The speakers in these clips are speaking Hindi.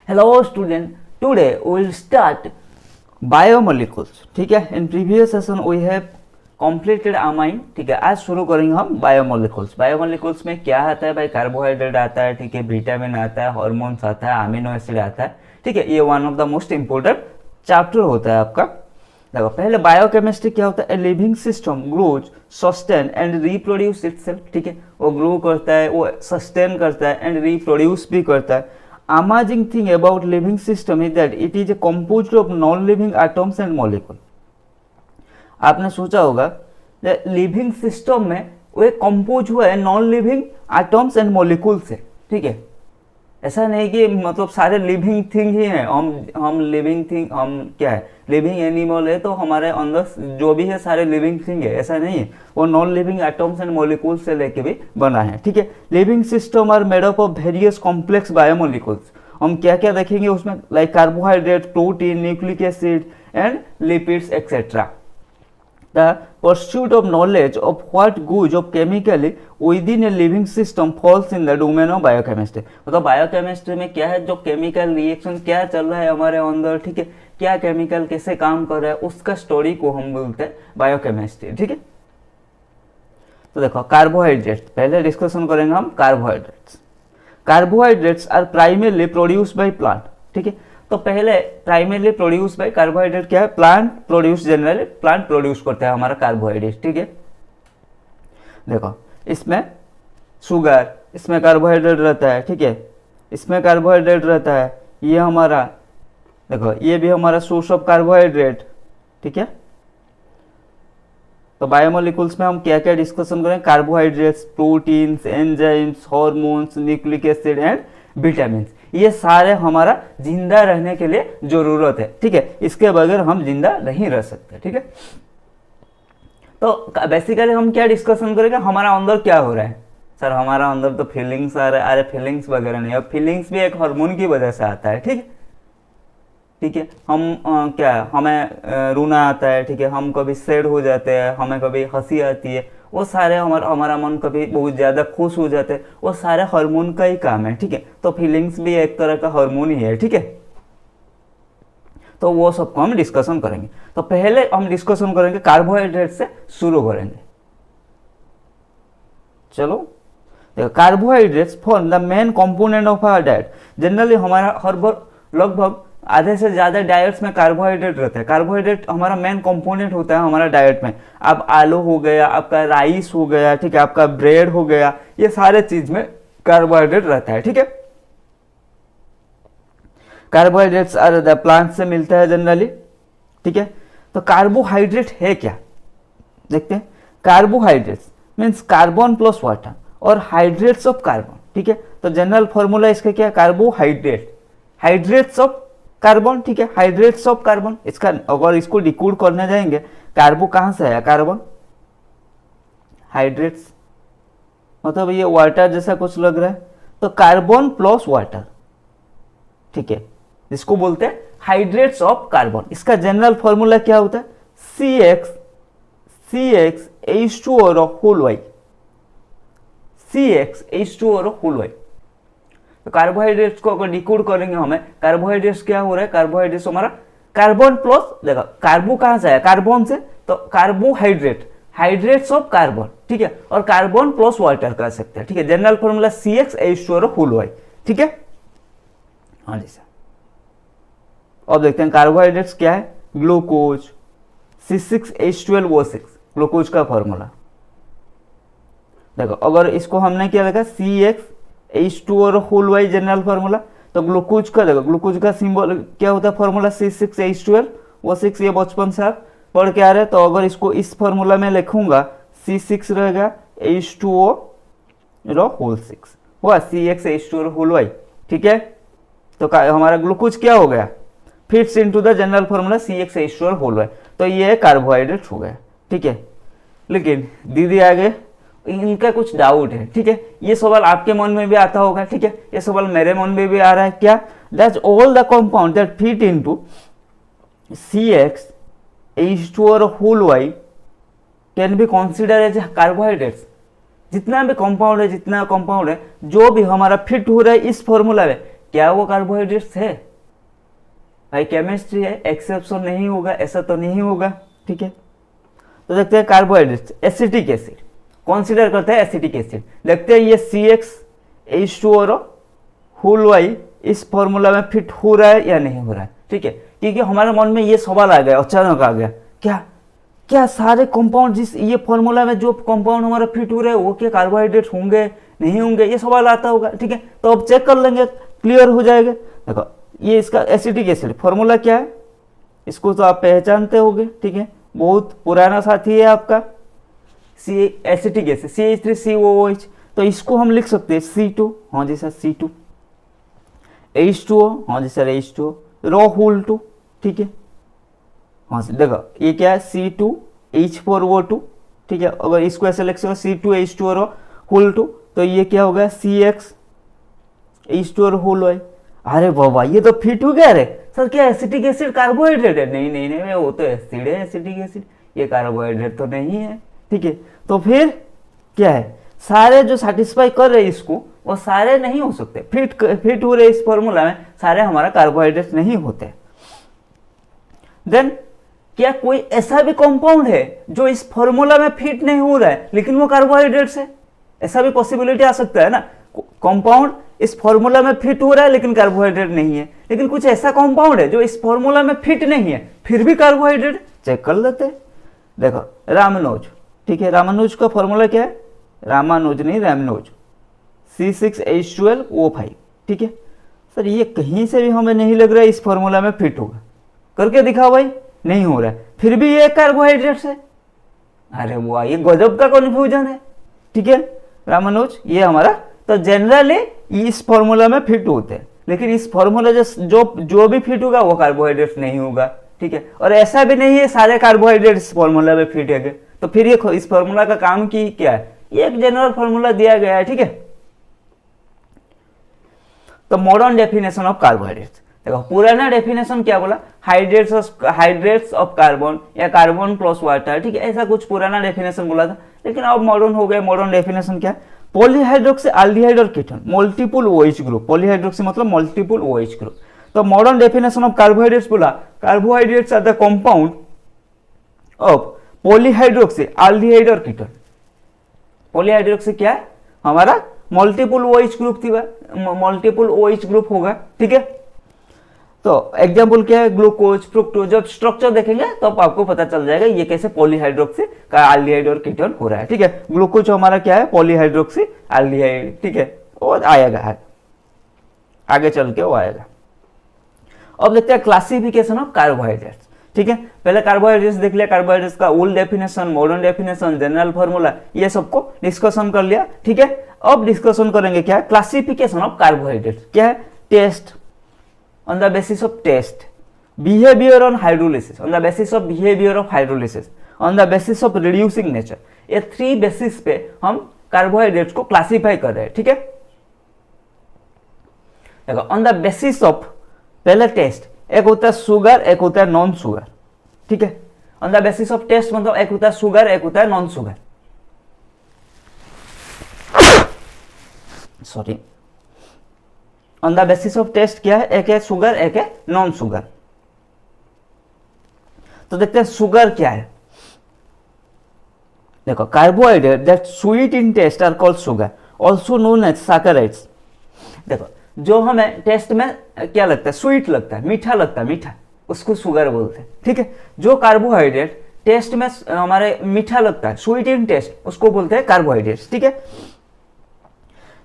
Hello student, today we will start biomolecules. ठीक है, in previous session we have completed amine. ठीक है, आज शुरू करेंगे हम बायोमोलिकुल्स. बायोमोलिकुल्स में क्या आता है भाई? कार्बोहाइड्रेट आता है, ठीक है, विटामिन आता है, हार्मोन्स आता है, अमीनो एसिड आता है. ठीक है, ये one of the most important chapter होता है आपका. देखो पहले बायोकेमिस्ट्री क्या होता है? A living system grows, sustain and reproduce itself. ठीक है, वो ग्रो करता है, वो सस्टेन करता है एंड रिप्रोड्यूस भी करता है. Amazing thing about living system is that it is a composed of non-living atoms and molecule. आपने सोचा होगा लिविंग सिस्टम में वो एक कंपोज हुआ है non living atoms and molecule से. ठीक है, ऐसा नहीं कि मतलब सारे लिविंग थिंग ही हैं. हम लिविंग थिंग, हम क्या है, लिविंग एनिमल है तो हमारे अंदर जो भी है सारे लिविंग थिंग है, ऐसा नहीं है. वो non living atoms and molecule से लेके भी बना है. ठीक है, living system are made up of various complex biomolecules. हम क्या क्या देखेंगे उसमें? Like carbohydrate, protein, nucleic acid and lipids etcetera. The pursuit of knowledge of what goes of chemically within a living system falls in the domain of biochemistry. मतलब बायोकेमिस्ट्री में क्या है, जो केमिकल रिएक्शन क्या चल रहा है हमारे अंदर, ठीक है, क्या केमिकल कैसे काम कर रहा है, उसका स्टोरी को हम बोलते हैं बायोकेमिस्ट्री. ठीक है, तो देखो कार्बोहाइड्रेट्स पहले डिस्कशन करेंगे हम. Carbohydrates are primarily produced by plant. ठीक है, तो पहले प्राइमरली प्रोड्यूस बाय कार्बोहाइड्रेट क्या है? Plant produce, generally plant produce करता है हमारा कार्बोहाइड्रेट. ठीक है, देखो इसमें शुगर, इसमें कार्बोहाइड्रेट रहता है. ठीक है, इसमें कार्बोहाइड्रेट रहता है. ये हमारा देखो, ये भी हमारा सोर्स ऑफ कार्बोहाइड्रेट. ठीक है, तो बायोमोलिकुल्स में हम क्या क्या डिस्कशन करें? Carbohydrates, proteins, enzymes, hormones, nucleic acid and vitamin. ये सारे हमारा जिंदा रहने के लिए जरूरत है. ठीक है, इसके बगैर हम जिंदा नहीं रह सकते. ठीक है, तो बेसिकली हम क्या डिस्कशन करेंगे? हमारा अंदर क्या हो रहा है? सर हमारा अंदर तो फीलिंग्स आ रहा है. अरे फीलिंग्स वगैरह नहीं, अब फीलिंग्स भी एक हार्मोन की वजह से आता है. ठीक है, ठीक है, हम क्या, हमें रोना आता है. ठीक है, हम कभी सैड हो जाते हैं, हमें कभी हंसी आती है, वो सारे हमारा मन कभी बहुत ज़्यादा खुश हो जाते हैं, वो सारे हार्मोन का ही काम है. ठीक है, तो फीलिंग्स भी एक तरह का हार्मोन ही है. ठीक है, तो वो सबको हम डिस्कशन करेंगे. तो पहले हम डिस्कशन करेंगे कार्बोहाइड्रेट से शुरू करेंगे. चलो देखो, carbohydrates form the main component of our diet. Generally हमारा हर बार लगभग आधे से ज़्यादा डाइट्स में कार्बोहाइड्रेट रहता है. कार्बोहाइड्रेट हमारा मेन कंपोनेंट होता है हमारा डाइट में. अब आलू हो गया, आपका राइस हो गया, ठीक है, आपका ब्रेड हो गया, ये सारे चीज में कार्बोहाइड्रेट रहता है. ठीक है, कार्बोहाइड्रेट्स आर द प्लांट से मिलता है जनरली. ठीक है, तो कार्बोहाइड्रेट है क्या देखते हैं. Carbohydrates means carbon plus water और हाइड्रेट्स ऑफ कार्बन. ठीक है, तो जनरल फॉर्मूला इसका क्या है? Carbohydrate, hydrates of carbon. ठीक है, हाइड्रेट्स ऑफ कार्बन. इसका अगर इसको डिकोड करने जाएंगे, कार्बो कहां से आया? कार्बन, हाइड्रेट्स मतलब ये वाटर जैसा कुछ लग रहा है, तो कार्बन प्लस वाटर. ठीक है, जिसको बोलते हैं हाइड्रेट्स ऑफ कार्बन. इसका जनरल फॉर्मूला क्या होता है? CX H2O whole y. CX H2O whole y. तो कार्बोहाइड्रेट्स को अगर डिकोड करेंगे हमें, कार्बोहाइड्रेट्स क्या हो रहा है? कार्बोहाइड्रेट्स हमारा कार्बन प्लस, देखो कार्बो कहां से आया? कार्बन से, तो कार्बोहाइड्रेट, हाइड्रेट्स ऑफ कार्बन. ठीक है, और कार्बन प्लस वाटर कर सकते हैं. ठीक है, general formula CX H2O whole y. ठीक है, हाँ जी सर. अब देखते हैं कार्बोहाइड्रेट्स क्या है. ग्लूकोज, C6H12O6, ग्लूकोज का फॉर्मूला. देखो अगर इसको हमने क्या लिखा? CX H2O whole y general formula. तो ग्लूकोज का देखो, ग्लूकोज का सिंबल क्या होता है? Formula C6H12O6. ये बचपन से आप पढ़ के आ रहे हैं. तो अगर इसको इस फार्मूला में लिखूंगा, C6 रहेगा H2O होल 6 हुआ CX H2O होल वाई. ठीक है, तो हमारा ग्लूकोज क्या हो गया? Fits into the general formula CX H2O whole y. तो ये कार्बोहाइड्रेट हो गया. ठीक है, लेकिन दीदी आगे इनका कुछ डाउट है. ठीक है, ये सवाल आपके मन में भी आता होगा. ठीक है, ये सवाल मेरे मन में भी आ रहा है. क्या? That's all the compound that fit into CX H2O whole y can be consider as carbohydrates. जितना भी कंपाउंड है, जो भी हमारा फिट हो रहा है इस फॉर्मूला में, क्या वो कार्बोहाइड्रेट्स है? भाई केमिस्ट्री है, एक्सेप्शन नहीं होगा, ऐसा तो नहीं होगा, ठीक है। तो देखते हैं कार्बोहाइड्रेट्स, एसिटिक एसिड कंसीडर करते हैं, एसिटिक एसिड देखते हैं ये CH और होल वाई इस फॉर्मूला में फिट हो रहा है या नहीं हो रहा है, ठीक है। क्योंकि हमारे मन में ये सवाल आ गया, अचानक आ गया, क्या क्या सारे कंपाउंड जिस ये फॉर्मूला में जो कंपाउंड हमारा फिट हो रहे हैं वो क्या कार्बोहाइड्रेट होंगे नहीं होंगे, ये सवाल आता होगा, ठीक है। तो अब चेक कर लेंगे, क्लियर हो जाएगा। देखो ये इसका एसिटिक एसिड फॉर्मूला क्या है, इसको तो आप पहचानते होंगे, ठीक है, बहुत पुराना साथी है आपका, एसिटिक एसिड CH3COOH। तो इसको हम लिख सकते हैं C2, हाँ जी सर C2, H2O, हाँ जी सर H2O, रो होल 2, ठीक है, हाँ सर। देखो ये क्या है C2H4O2, ठीक है। अगर इसको ऐसे लिख सकते C2H2O होल 2, तो ये क्या होगा CXH2O होल वाई। अरे बाबा ये तो फिट हो गया रे सर, क्या एसिटिक एसिड कार्बोहाइड्रेट है? नहीं नहीं नहीं, वो तो एसिड है, एसिटिक एसिड, ये कार्बोहाइड्रेट तो नहीं है, ठीक है। तो फिर क्या है, सारे जो सेटिस्फाई कर रहे हैं इसको वो सारे नहीं हो सकते, फिट हो रहे इस फॉर्मूला में सारे हमारा कार्बोहाइड्रेट नहीं होते। देन क्या कोई ऐसा भी कंपाउंड है जो इस फॉर्मूला में फिट नहीं हो रहा है लेकिन वो कार्बोहाइड्रेट्स है? ऐसा भी पॉसिबिलिटी आ सकता है ना, कंपाउंड इस फॉर्मूला में फिट हो रहा है लेकिन कार्बोहाइड्रेट नहीं है, लेकिन कुछ ऐसा कंपाउंड है जो इस फॉर्मूला में फिट नहीं है फिर भी कार्बोहाइड्रेट। चेक कर लेते हैं। देखो रामानुज, ठीक है, रामानुज का फॉर्मूला क्या है, रामानुज नहीं रामानुज, C6H12O5, ठीक है। सर ये कहीं से भी हमें नहीं लग रहा है इस फॉर्मूला में फिट होगा, करके दिखाओ भाई, नहीं हो रहा है, फिर भी ये कार्बोहाइड्रेट्स है। अरे वाह, ये गजब का कन्फ्यूजन है, ठीक है रामानुज, ये हमारा तो जनरली इस फॉर्मूला में फिट होते हैं, लेकिन इस फॉर्मूला जो भी फिट होगा वो कार्बोहाइड्रेट्स नहीं होगा, ठीक है। और ऐसा भी नहीं है सारे कार्बोहाइड्रेट इस फॉर्मूला में फिट है, तो फिर ये इस फॉर्मूला का काम की क्या है, ये एक जनरल फॉर्मूला दिया गया है, ठीक है। तो मॉडर्न डेफिनेशन ऑफ कार्बोहाइड्रेट्स, देखो पुराना डेफिनेशन क्या बोला, हाइड्रेट्स ऑफ कार्बन या कार्बन प्लस वाटर, ठीक है, ऐसा कुछ पुराना डेफिनेशन बोला था। लेकिन अब मॉडर्न हो गया, मॉडर्न डेफिनेशन क्या है, पॉलीहाइड्रोक्सी एल्डिहाइड और ketone, multiple OH group, polyhydroxy मतलब मल्टीपल OH ग्रुप। तो मॉडर्न डेफिनेशन ऑफ कार्बोहाइड्रेट्स बोला, carbohydrates are the compound of polyhydroxy aldehyde और कीटोन। पॉलीहाइड्रोक्सी क्या है, हमारा मल्टीपल OH ग्रुप थी, मल्टीपल OH ग्रुप होगा, ठीक है। तो एग्जाम्पल क्या है, ग्लूकोज, फ्रुक्टोज, जब स्ट्रक्चर देखेंगे तो आपको पता चल जाएगा ये कैसे पॉलीहाइड्रोक्सी का एल्डिहाइड और कीटोन हो रहा है, ठीक है। ग्लूकोज हमारा क्या है, पॉलीहाइड्रोक्सी एल्डिहाइड, ठीक है, और आएगा है आगे चल के वो आएगा। अब देखते हैं क्लासिफिकेशन ऑफ कार्बोहाइड्रेट्स, ठीक है। पहले कार्बोहाइड्रेट्स देख लिया, कार्बोहाइड्रेट्स का old definition, modern definition, general formula, ये सबको डिस्कशन कर लिया, ठीक है। अब डिस्कशन करेंगे क्या, क्लासिफिकेशन ऑफ कार्बोहाइड्रेट्स क्या है, test on the basis of taste, behavior on hydrolysis, on the basis of behavior of hydrolysis, on the basis of reducing nature, ये 3 बेसिस पे हम कार्बोहाइड्रेट्स को क्लासिफाई कर रहे हैं, ठीक है। देखो ऑन द बेसिस ऑफ, पहले टेस्ट, एक होता है शुगर, एक होता है नॉन शुगर, ठीक है। On the basis of taste मतलब एक होता है शुगर, एक होता है non sugar, sorry. On the basis of taste क्या है, एक है शुगर, एक है नॉन शुगर। तो देखते हैं शुगर क्या है। देखो carbohydrate that sweet in taste are called sugar, also known as saccharides. देखो जो हमें टेस्ट में क्या लगता है, स्वीट लगता है, मीठा लगता है, मीठा, उसको शुगर बोलते हैं, ठीक है। जो कार्बोहाइड्रेट टेस्ट में हमारे मीठा लगता है, स्वीट इन टेस्ट, उसको बोलते हैं कार्बोहाइड्रेट्स, ठीक है।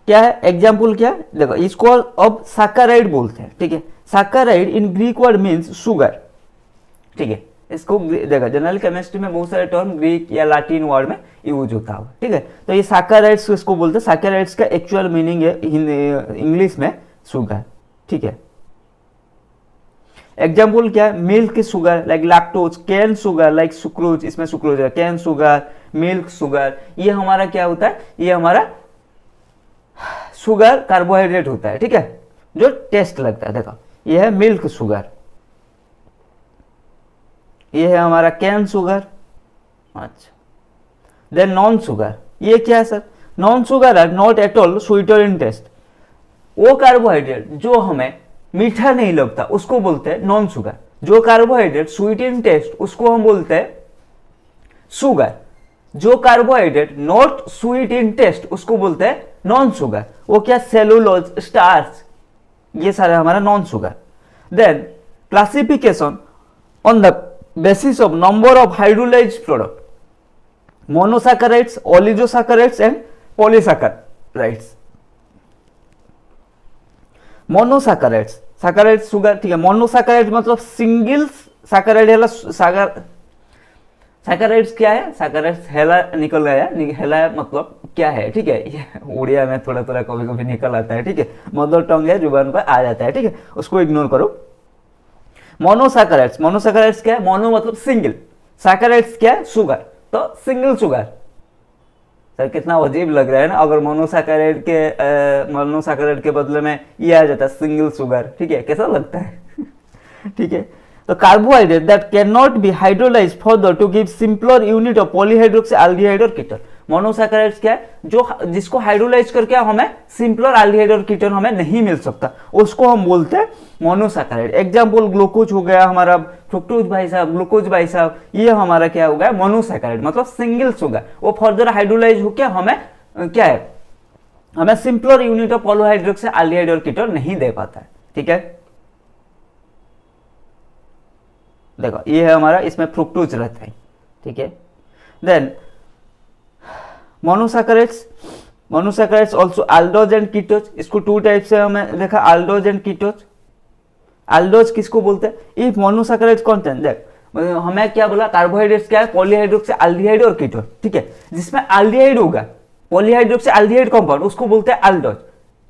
क्या है एग्जाम्पल, क्या है देखो, इसको अब सैकराइड बोलते हैं, ठीक है। Saccharide in Greek word means sugar, ठीक है। इसको देखो जनरल केमिस्ट्री में बहुत सारे टर्म ग्रीक या लैटिन वर्ड में यूज होता है, ठीक है। तो ये सैकराइड्स इसको बोलते हैं, सैकराइड्स का एक्चुअल मीनिंग है इंग्लिश में शुगर, ठीक है। एग्जाम्पल क्या है, milk sugar like lactose, cane sugar like sucrose, इसमें सुक्रोज है, कैन शुगर, मिल्क शुगर, ये हमारा क्या होता है, ये हमारा शुगर कार्बोहाइड्रेट होता है, ठीक है, जो टेस्ट लगता है। देखो ये है मिल्क शुगर, ये है हमारा कैन शुगर, अच्छा। देन नॉन शुगर, ये क्या है sir, non sugar are not at all sweeter in taste, वो कार्बोहाइड्रेट जो हमें मीठा नहीं लगता उसको बोलते हैं नॉन शुगर। जो कार्बोहाइड्रेट स्वीट इन टेस्ट उसको हम बोलते हैं शुगर। जो carbohydrate not sweet in taste उसको बोलते हैं नॉन शुगर। वो क्या, सेलुलोज, स्टार्च, ये सारा हमारा non sugar. Then classification on the basis of number of hydrolyzed product, monosaccharides, oligosaccharides and polysaccharides। Monosaccharides, saccharide sugar, ठीक है। मोनोसैकेराइड मतलब सिंगल सैकेराइड है। सैकेराइड्स क्या है, सैकेराइड्स हेला निकल गया, हेला मतलब क्या है, ठीक है। ये उड़िया में थोड़ा थोड़ा कभी कभी निकल आता है, ठीक है। मदर टंग है, जुबान पर आ जाता है, ठीक है, उसको इग्नोर करो। मोनोसैकेराइड्स, मोनोसैकेराइड्स क्या है, मोनो मतलब सिंगल, सैकेराइड्स क्या है, शुगर, तो सिंगल शुगर। सर कितना अजीब लग रहा है ना, अगर मोनोसैकेराइड के बदले में ये आ जाता सिंगल शुगर, ठीक है, कैसा लगता है ठीक है। तो carbohydrate that can not be hydrolysed further to give simpler unit of polyhydroxy aldehyde और कीटोन। मोनोसैकेराइड्स क्या है, जो जिसको हाइड्रोलाइज करके हमें सिंपलर एल्डिहाइड और कीटोन हमें नहीं मिल सकता, उसको हम बोलते हैं मोनोसैकेराइड। एग्जांपल ग्लूकोज हो गया हमारा, फ्रुक्टोज भाई साहब, ग्लूकोज भाई साहब, ये हमारा क्या हो गया, मोनोसैकेराइड मतलब सिंगल शुगर। वो फर्दर हाइड्रोलाइज होकर हमें क्या है, हमें simpler unit of polyhydroxy aldehyde और कीटोन नहीं दे पाता है, ठीक है। देखो ये है हमारा, इसमें फ्रुक्टोज रहता है, ठीक है। Then monosaccharides, monosaccharides also aldose and ketose. इसको टू टाइप से हमें देखा, अल्डोज एंड कीटोज। अल्डोज किसको बोलते हैं, इफ मोनोसैकेराइड्स कंटेंट, देख हमें क्या बोला, कार्बोहाइड्रेट्स क्या है, पॉलीहाइड्रोक्सी एल्डिहाइड और कीटोन, ठीक है। जिसमें एल्डिहाइड होगा, पॉलीहाइड्रोक्सी एल्डिहाइड कंपाउंड, उसको बोलते हैं अल्डोज।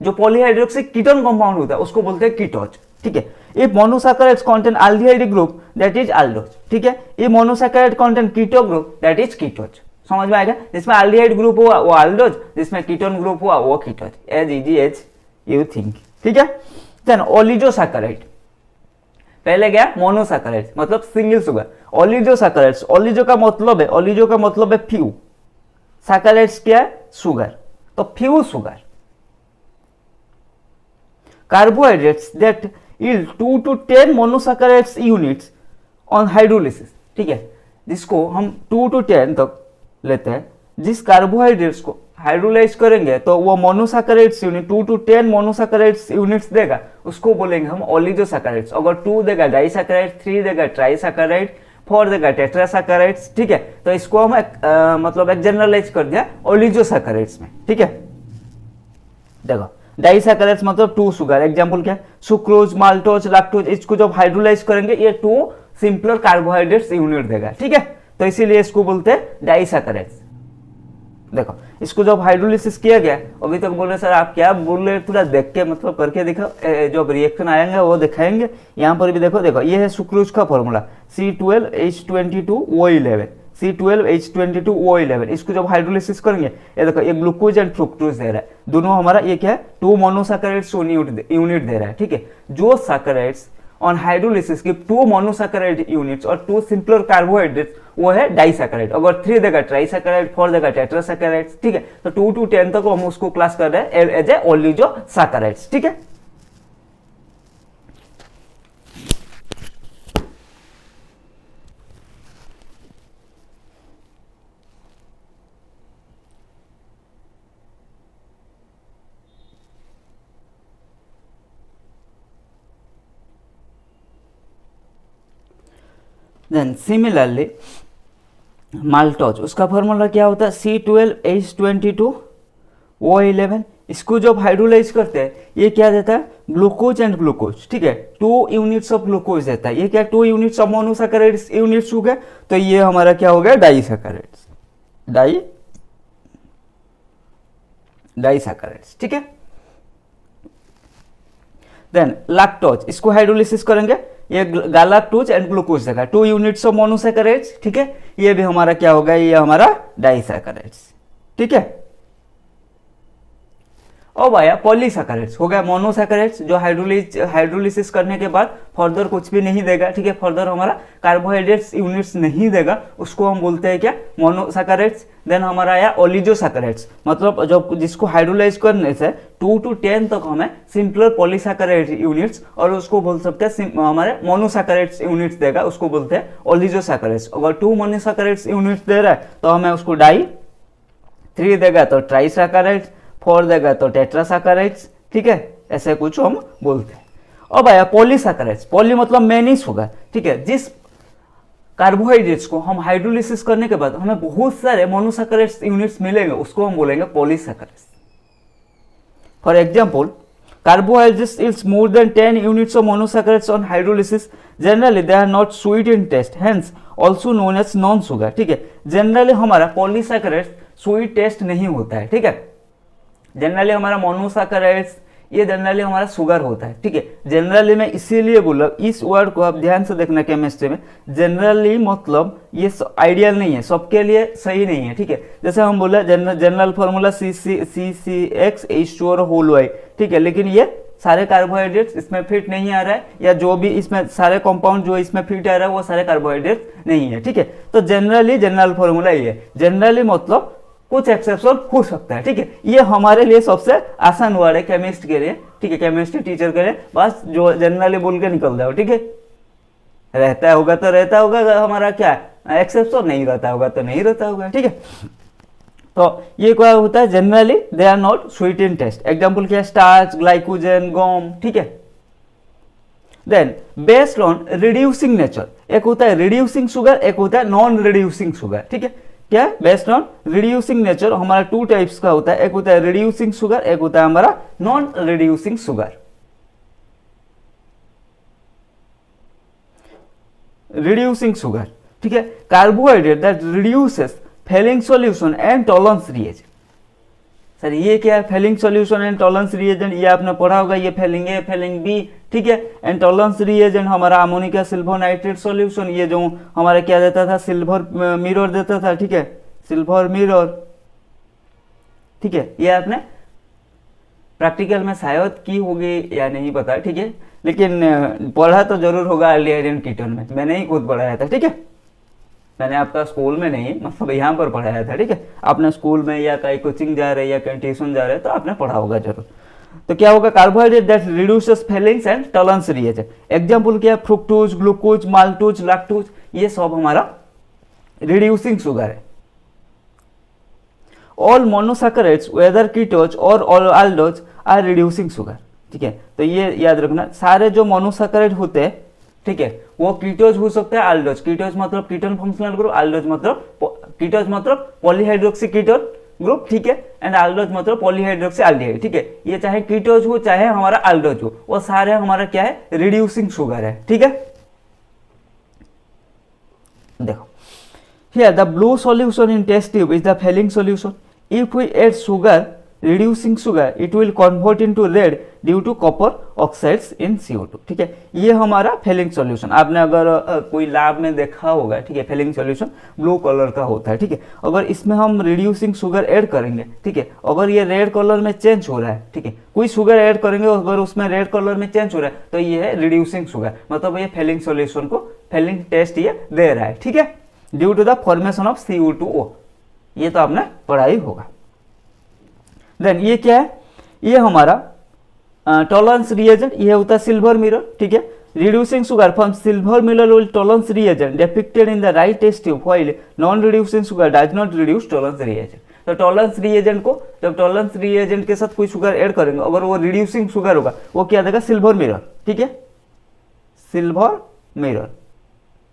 जो पॉलीहाइड्रोक्सी कीटोन कंपाउंड होता है उसको बोलते हैं कीटोज, ठीक है। If monosaccharides contain aldehyde group that is aldose, ठीक है। If monosaccharide contain keto group that is ketose. समझ में आएगा, जिसमें एल्डिहाइड ग्रुप हुआ वो अल्डोज, जिसमें कीटोन ग्रुप हुआ वो ketose, as easy as you think, ठीक है। देन ओलिगोसैकेराइड, पहले गया मोनोसैकेराइड मतलब सिंगल शुगर। ओलिगोसैकेराइड्स, ओलिगो का मतलब है, ओलिगो का मतलब है फ्यू, सैकेराइड्स क्या है, शुगर, तो few sugar. Carbohydrates that yield 2 to 10 monosaccharides units on hydrolysis, ठीक है। जिसको हम 2 to 10 तक लेते हैं, जिस कार्बोहाइड्रेट्स को हाइड्रोलाइज करेंगे तो वो monosaccharides unit 2 to 10 monosaccharides units देगा, उसको बोलेंगे हम ओलिगोसैकेराइड्स। अगर 2 देगा डाइसैकेराइड, 3 देगा ट्राइसैकेराइड, 4 देगा टेट्रासैकेराइड्स, ठीक है। तो इसको हम मतलब एक जनरलाइज कर दिया ओलिगोसैकेराइड्स में, ठीक है। देखो डाइसैकेराइड्स मतलब 2 शुगर, एग्जांपल क्या, सुक्रोज, माल्टोज, लैक्टोज, इसको जब हाइड्रोलाइज करेंगे ये 2 सिंपलर कार्बोहाइड्रेट्स यूनिट देगा, ठीक है। तो इसीलिए इसको बोलते हैं डाइसैकेराइड्स। देखो इसको जब हाइड्रोलिसिस किया गया, अभी तक बोल रहे सर आप क्या बोल रहे, थोड़ा देख के मतलब करके दिखाओ, जब रिएक्शन आएंगे वो दिखाएंगे। यहाँ पर भी देखो, देखो ये है सुक्रोज का फॉर्मूला C12H22O11, C12H22O11। इसको जब हाइड्रोलिसिस करेंगे, ये देखो ये ग्लूकोज एंड फ्रुक्टोज दे रहा है, दोनों हमारा ये क्या है, 2 मोनोसैकेराइड्स यूनिट दे रहा है, ठीक है। जो saccharides on hydrolysis give 2 monosaccharide units और 2 सिंपलर कार्बोहाइड्रेट्स, वो है डाइसैकेराइड। अगर 3 देगा ट्राइसैकेराइड, 4 देगा टेट्रासैकेराइड, ठीक है। तो 2 to 10 तक हम उसको क्लास कर रहे हैं एज ए ओलिगोसैकेराइड्स, ठीक है। देन सिमिलरली माल्टोज, उसका फॉर्मूला क्या होता है, C12H22O11। इसको जब हाइड्रोलाइज करते हैं ये क्या देता है, ग्लूकोज एंड ग्लूकोज, ठीक है। 2 यूनिट्स ऑफ ग्लूकोज देता है, ये क्या 2 यूनिट्स ऑफ मोनोसैकेराइड्स यूनिट्स हो गए, तो ये हमारा क्या हो गया, डाइसैकेराइड्स, डाइसैकेराइड्स, ठीक है। देन लैक्टोज, इसको हाइड्रोलिसिस करेंगे, ये गैलाक्टोज एंड ग्लूकोज देगा, 2 यूनिट्स ऑफ मोनोसैकेराइड्स, ठीक है। ये भी हमारा क्या होगा, ये हमारा डाइसैकेराइड्स, ठीक है। अब आया पॉलीसैकेराइड्स, हो गया मोनोसैकेराइड्स जो हाइड्रोलिसिस करने के बाद फर्दर कुछ भी नहीं देगा, ठीक है, फर्दर हमारा कार्बोहाइड्रेट्स यूनिट्स नहीं देगा, उसको हम बोलते हैं क्या, मोनोसैकेराइड्स। देन हमारा आया ओलिगोसैकेराइड्स, मतलब जो जिसको हाइड्रोलाइज करने से 2 to 10 तक हमें सिंपलर पॉलीसैकेराइड यूनिट्स, और उसको बोल सकते हैं हमारे मोनोसैकेराइड्स यूनिट्स देगा, उसको बोलते हैं ओलिगोसैकेराइड्स। अगर 2 मोनोसैकेराइड्स यूनिट्स दे रहा है तो हमें उसको डाई, 3 देगा तो ट्राइसैकेराइड्स, 4 देगा तो टेट्रासैकेराइड्स, ठीक है, ऐसे कुछ हम बोलते हैं। अब आया पॉलीसैकेराइड्स, पॉली मतलब मैनी शुगर, ठीक है, जिस कार्बोहाइड्रेट्स को हम हाइड्रोलिसिस करने के बाद हमें बहुत सारे मोनोसैकेराइड्स यूनिट्स मिलेंगे, उसको हम बोलेंगे polysaccharides. For example, carbohydrates is more than 10 units of monosaccharides on hydrolysis. Generally they are not sweet in taste, hence also known as non sugar, ठीक है। जनरली हमारा पॉलीसैकेराइड्स स्वीट टेस्ट नहीं होता है, ठीक है। जनरली हमारा मोनोसैकेराइड्स ये जनरली हमारा शुगर होता है, ठीक है। जनरली मैं इसीलिए बोला, इस वर्ड को आप ध्यान से देखना केमिस्ट्री में, जनरली मतलब ये आइडियल नहीं है, सबके लिए सही नहीं है, ठीक है। जैसे हम बोला general formula CCX whole y, ठीक है, लेकिन ये सारे कार्बोहाइड्रेट्स इसमें फिट नहीं आ रहा है, या जो भी इसमें सारे कंपाउंड जो इसमें फिट आ रहा है वो सारे कार्बोहाइड्रेट्स नहीं है, ठीक है। तो जनरली जनरल फार्मूला ये है, जनरली मतलब कुछ एक्सेप्शन हो सकता है, ठीक है। ये हमारे लिए सबसे आसान वर्ड है केमिस्ट के लिए, ठीक है, केमिस्ट्री टीचर के लिए, बस जो जनरली बोल के निकल जाओ, ठीक है। रहता होगा तो रहता होगा, हमारा क्या एक्सेप्शन, नहीं रहता होगा तो नहीं रहता होगा, ठीक है। तो ये क्या होता है, generally they are not sweet in taste. Example क्या है, स्टार्च, ग्लाइकोजन, गम, ठीक है। Then based on reducing nature, एक होता है रिड्यूसिंग शुगर, एक होता है नॉन रिड्यूसिंग शुगर, ठीक है। क्या, बेस्ड ऑन रिड्यूसिंग नेचर हमारा 2 टाइप्स का होता है, एक होता है रिड्यूसिंग शुगर, एक होता है हमारा non reducing sugar. Reducing sugar, ठीक है, carbohydrate that reduces Fehling solution and tolerance reagent. Sir ये क्या है, Fehling solution and tolerance reagent, ये आपने पढ़ा होगा, ये फेलिंग ए, फेलिंग बी, ठीक है। एंड टॉलरेंस रिएजेंट हमारा अमोनिका सिल्वर नाइट्रेट सॉल्यूशन, ये जो हमारा क्या देता था, सिल्वर मिरर देता था, ठीक है, सिल्वर मिरर, ठीक है। ये आपने प्रैक्टिकल में शायद की होगी या नहीं पता, ठीक है, लेकिन पढ़ा तो जरूर होगा एल्डिहाइड कीटोन में, मैंने ही खुद पढ़ाया था, ठीक है। मैंने आपका स्कूल में नहीं, मतलब यहाँ पर पढ़ाया था, ठीक है। आपने स्कूल में या कहीं कोचिंग जा रहे या कहीं ट्यूशन जा रहे तो आपने पढ़ा होगा जरूर। तो क्या होगा, carbohydrate that reduces Fehling's and tolerance reagent. Example क्या, फ्रुक्टोज, ग्लूकोज, माल्टोज, लैक्टोज, ये सब हमारा रिड्यूसिंग शुगर है। ऑल मोनोसैकेराइड्स वेदर कीटोज और aldose आर रिड्यूसिंग शुगर, ठीक है। तो ये याद रखना, सारे जो मोनोसैकेराइड होते हैं, ठीक है, वो कीटोज हो सकता है, aldose, कीटोज मतलब कीटोन फंक्शनल ग्रुप, aldose मतलब पॉलीहाइड्रोक्सी कीटोन ग्रुप, ठीक है, एंड aldose मतलब पॉलीहाइड्रोक्सी एल्डिहाइड, ठीक है। ये चाहे कीटोज हो चाहे हमारा aldose हो, वो सारे हमारा क्या है, रिड्यूसिंग शुगर है, ठीक है। देखो, here the blue solution in test tube is the Fehling solution. If we add sugar, reducing sugar, it will convert into red due to copper oxides in CO2, ठीक है। ये हमारा फेलिंग सॉल्यूशन, आपने अगर कोई लैब में देखा होगा, ठीक है, फेलिंग सॉल्यूशन ब्लू कलर का होता है, ठीक है। अगर इसमें हम रिड्यूसिंग शुगर ऐड करेंगे, ठीक है, अगर ये रेड कलर में चेंज हो रहा है, ठीक है, कोई शुगर ऐड करेंगे अगर उसमें रेड कलर में चेंज हो रहा है तो ये है रिड्यूसिंग शुगर, मतलब ये फेलिंग सॉल्यूशन को फेलिंग टेस्ट ये दे रहा है, ठीक है, due to the formation of CO2O। ये तो आपने पढ़ा ही होगा। देन ये क्या है, ये हमारा टॉलरेंस रिएजेंट, ये होता है सिल्वर मिरर, ठीक है। Reducing sugar from silver mirror will tolerance reagent depicted in the right test tube, while non reducing sugar does not reduce tolerance reagent. तो टॉलरेंस रिएजेंट को, जब टॉलरेंस रिएजेंट के साथ कोई शुगर ऐड करेंगे, अगर वो रिड्यूसिंग शुगर होगा, वो क्या देगा, सिल्वर मिरर, ठीक है, सिल्वर मिरर,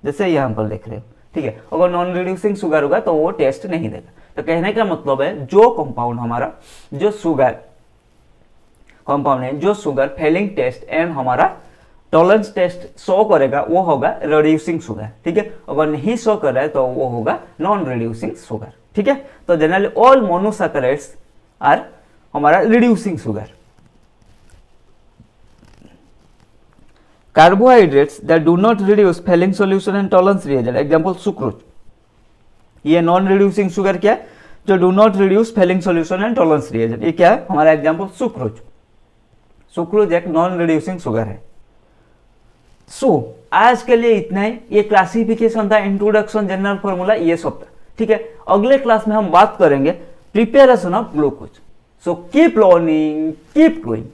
जैसे यहाँ पर देख रहे हो, ठीक है। अगर नॉन रिड्यूसिंग शुगर होगा तो वो टेस्ट नहीं देगा। तो कहने का मतलब है, जो कंपाउंड हमारा, जो शुगर कंपाउंड है, जो शुगर फेलिंग टेस्ट एंड हमारा टॉलरेंस टेस्ट शो करेगा, वो होगा रिड्यूसिंग शुगर, ठीक है। अगर नहीं शो कर रहा है तो वो होगा नॉन रिड्यूसिंग शुगर, ठीक है। तो जनरली ऑल मोनोसैकेराइड्स आर हमारा reducing sugar. Carbohydrates that do not reduce Fehling solution and tolerance reagent, example sucrose, ये नॉन रिड्यूसिंग शुगर क्या है, जो do not reduce Fehling solution and tolerance reagent. ये क्या है? हमारा एग्जांपल सुक्रोज। सुक्रोज एक नॉन रिड्यूसिंग शुगर है। सो आज के लिए इतना ही। ये क्लासिफिकेशन था, इंट्रोडक्शन, जनरल फॉर्मूला, ये सब था, ठीक है। अगले क्लास में हम बात करेंगे preparation of glucose. So keep learning, keep growing.